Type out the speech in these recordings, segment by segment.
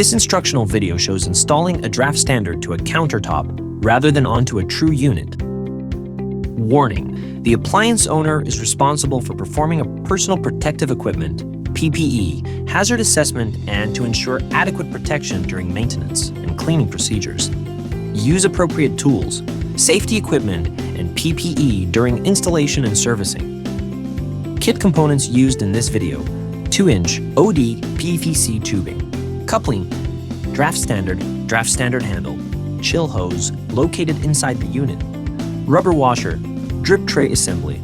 This instructional video shows installing a draft standard to a countertop rather than onto a true unit. Warning: the appliance owner is responsible for performing a personal protective equipment (PPE) hazard assessment and to ensure adequate protection during maintenance and cleaning procedures. Use appropriate tools, safety equipment, and PPE during installation and servicing. Kit components used in this video: 2-inch OD PVC tubing, coupling, draft standard handle, chill hose located inside the unit, rubber washer, drip tray assembly.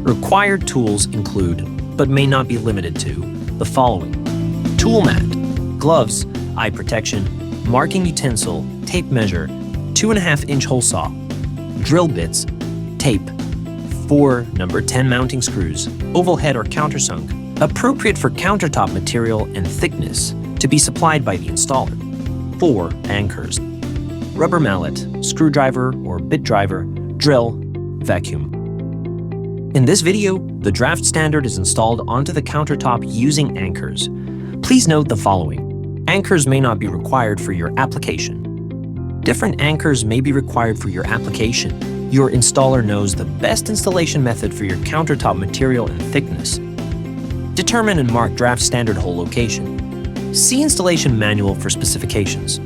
Required tools include, but may not be limited to, the following: tool mat, gloves, eye protection, marking utensil, tape measure, 2.5-inch hole saw, drill bits, tape, 4 number 10 mounting screws, oval head or countersunk, appropriate for countertop material and thickness, to be supplied by the installer. 4 anchors, rubber mallet, screwdriver or bit driver, drill, vacuum. In this video, the draft standard is installed onto the countertop using anchors. Please note the following: anchors may not be required for your application. Different anchors may be required for your application. Your installer knows the best installation method for your countertop material and thickness. Determine and mark draft standard hole location. See installation manual for specifications.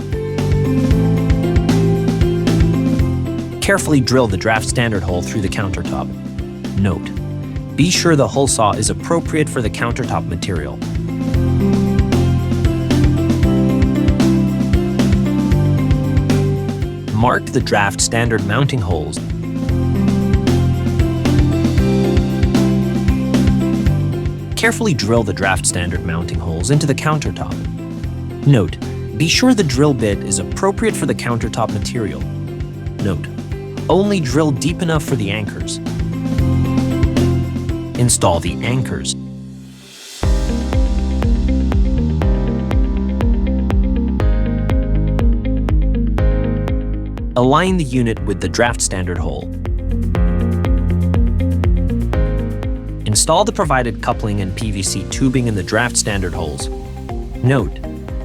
Carefully drill the draft standard hole through the countertop. Note: be sure the hole saw is appropriate for the countertop material. Mark the draft standard mounting holes. Carefully drill the draft standard mounting holes into the countertop. Note: be sure the drill bit is appropriate for the countertop material. Note: only drill deep enough for the anchors. Install the anchors. Align the unit with the draft standard hole. Install the provided coupling and PVC tubing in the draft standard holes. Note: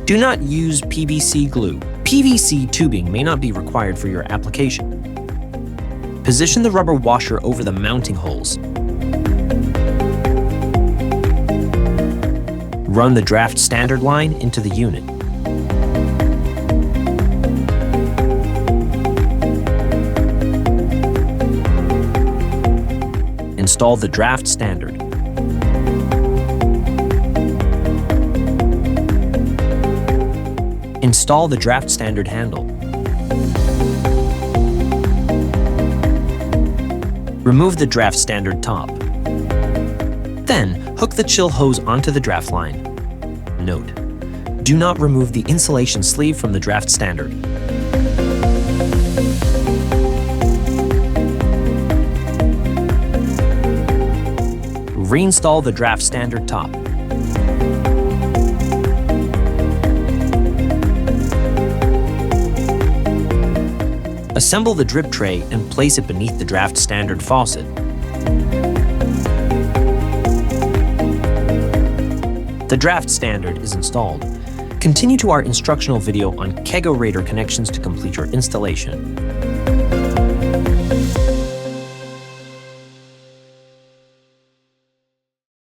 do not use PVC glue. PVC tubing may not be required for your application. Position the rubber washer over the mounting holes. Run the draft standard line into the unit. Install the draft standard. Install the draft standard handle. Remove the draft standard top. Then, hook the chill hose onto the draft line. Note: do not remove the insulation sleeve from the draft standard. Reinstall the draft standard top. Assemble the drip tray and place it beneath the draft standard faucet. The draft standard is installed. Continue to our instructional video on kegerator connections to complete your installation.